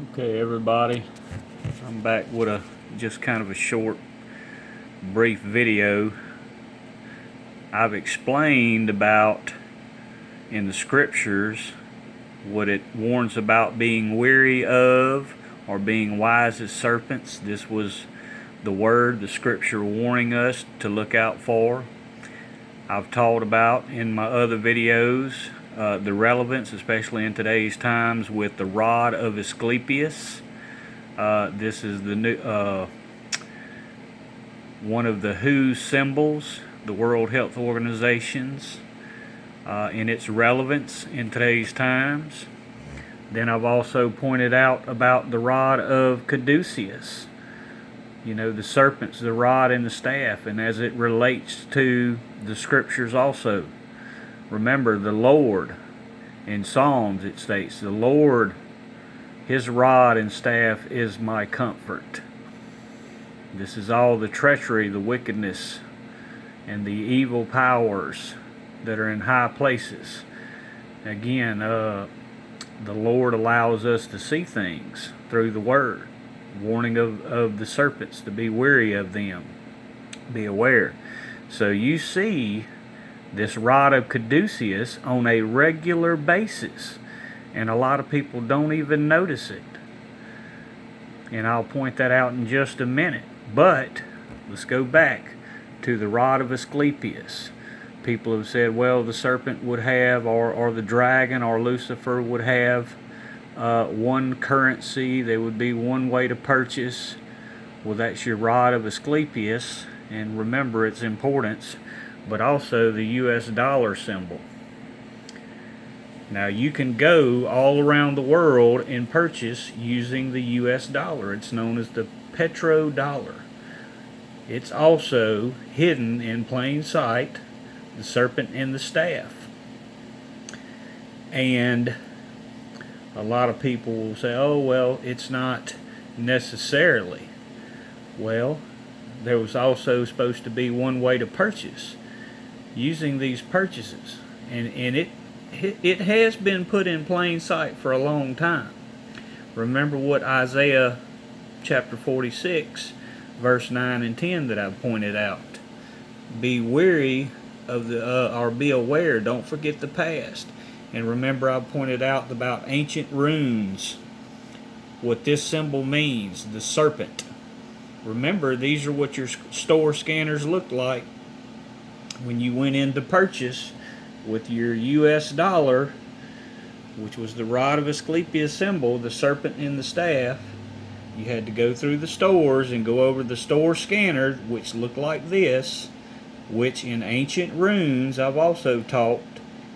Okay, everybody, I'm back with a just kind of a short, brief video. I've explained about in the scriptures what it warns about being weary of or being wise as serpents. This was the word, the scripture warning us to look out for. I've taught about in my other videos the relevance, especially in today's times, with the rod of Asclepius. This is the new one of the WHO symbols, the World Health Organization's, in its relevance in today's times. Then I've also pointed out about the rod of Caduceus. You know, the serpents, the rod and the staff, and as it relates to the scriptures also. Remember, the Lord, in Psalms it states, the Lord, his rod and staff is my comfort. This is all the treachery, the wickedness, and the evil powers that are in high places. Again, the Lord allows us to see things through the Word. Warning of the serpents, to be wary of them. Be aware. So you see this rod of Caduceus on a regular basis, and a lot of people don't even notice it. And I'll point that out in just a minute. But let's go back to the rod of Asclepius. People have said, well, the serpent would have, or the dragon or Lucifer would have one currency. There would be one way to purchase. Well, that's your rod of Asclepius, and remember its importance, but also the US dollar symbol. Now you can go all around the world and purchase using the US dollar. It's known as the petrodollar. It's also hidden in plain sight, the serpent and the staff. And a lot of people will say, oh, well, it's not necessarily. Well, there was also supposed to be one way to purchase using these purchases. And it has been put in plain sight for a long time. Remember what Isaiah chapter 46, verse 9 and 10 that I've pointed out. Be weary of the, or be aware, don't forget the past. And remember, I pointed out about ancient runes, what this symbol means, the serpent. Remember, these are what your store scanners looked like when you went in to purchase with your US dollar, which was the rod of Asclepius symbol, the serpent and the staff. You had to go through the stores and go over the store scanner, which looked like this, which in ancient runes I've also taught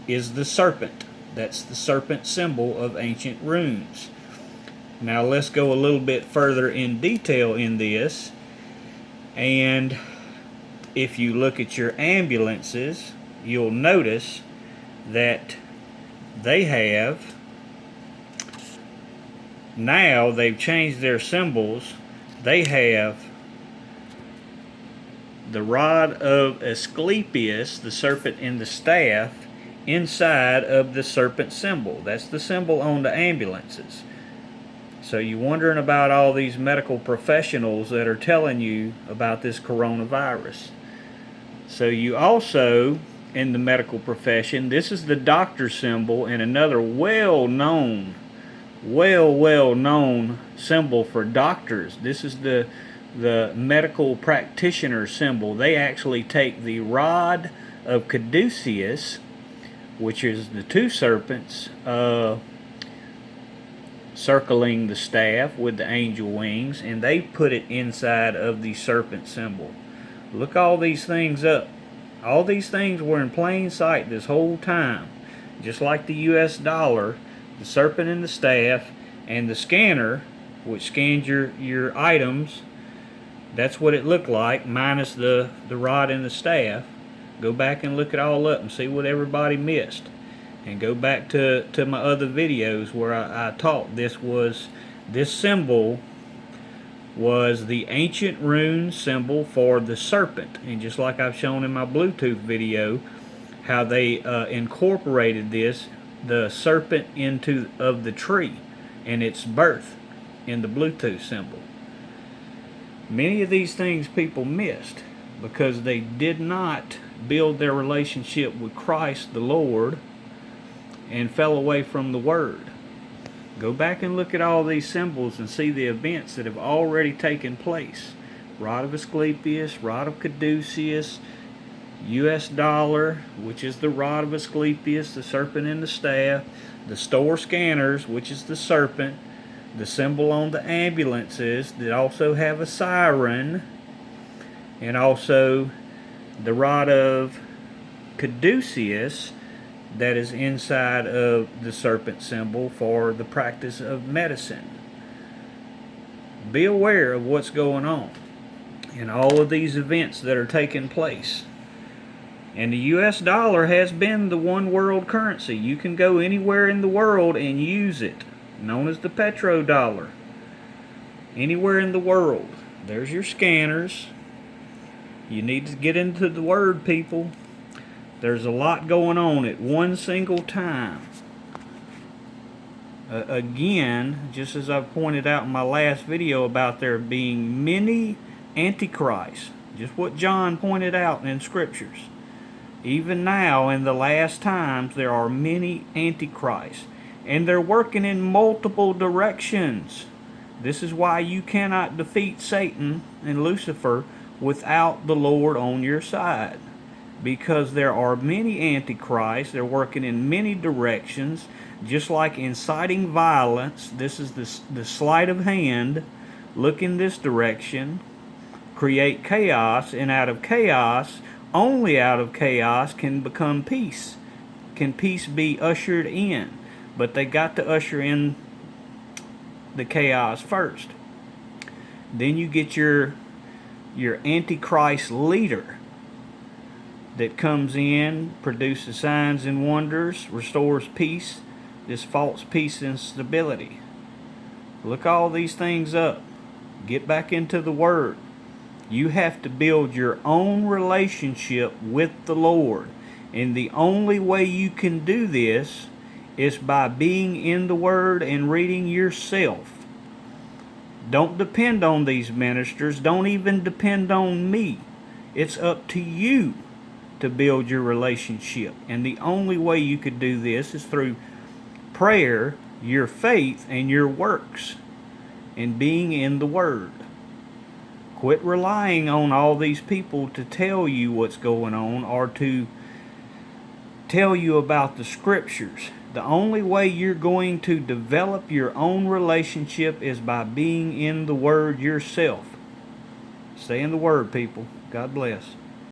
is the serpent. That's the serpent symbol of ancient runes. Now let's go a little bit further in detail in this. And if you look at your ambulances, you'll notice that they have, now they've changed their symbols. They have the rod of Asclepius, the serpent and the staff, inside of the serpent symbol. That's the symbol on the ambulances. So you're wondering about all these medical professionals that are telling you about this coronavirus. So you also, in the medical profession, this is the doctor symbol and another well-known symbol for doctors. This is the medical practitioner symbol. They actually take the rod of Caduceus, which is the two serpents circling the staff with the angel wings, and they put it inside of the serpent symbol. Look all these things up. All these things were in plain sight this whole time. Just like the US dollar, the serpent and the staff, and the scanner, which scans your items, that's what it looked like, minus the rod and the staff. Go back and look it all up and see what everybody missed. And go back to my other videos where I taught this symbol was the ancient rune symbol for the serpent. And just like I've shown in my Bluetooth video, how they incorporated the serpent of the tree and its birth. in the Bluetooth symbol. Many of these things people missed because they did not build their relationship with Christ the Lord and fell away from the Word. Go back and look at all these symbols and see the events that have already taken place. Rod of Asclepius, Rod of Caduceus, US dollar, which is the rod of Asclepius, the serpent and the staff, the store scanners, which is the serpent, the symbol on the ambulances that also have a siren, and also the rod of Caduceus that is inside of the serpent symbol for the practice of medicine. Be aware of what's going on in all of these events that are taking place. And the US dollar has been the one world currency. You can go anywhere in the world and use it, known as the petrodollar. Anywhere in the world. There's your scanners. You need to get into the Word, people. There's a lot going on at one single time. Again, just as I've pointed out in my last video about there being many antichrists, just what John pointed out in Scriptures. Even now, in the last times, there are many antichrists, and they're working in multiple directions. This is why you cannot defeat Satan and Lucifer without the Lord on your side. Because there are many antichrists, they're working in many directions, just like inciting violence. This is the sleight of hand. Look in this direction, create chaos, and out of chaos, only out of chaos can become peace. Can peace be ushered in? But they got to usher in the chaos first. Then you get your Antichrist leader that comes in, produces signs and wonders, restores peace, this false peace and stability. Look all these things up. Get back into the Word. You have to build your own relationship with the Lord. And the only way you can do this is by being in the Word and reading yourself. Don't depend on these ministers. Don't even depend on me. It's up to you to build your relationship. And the only way you could do this is through prayer, your faith, and your works, and being in the Word. Quit relying on all these people to tell you what's going on or to tell you about the Scriptures. The only way you're going to develop your own relationship is by being in the Word yourself. Stay in the Word, people. God bless.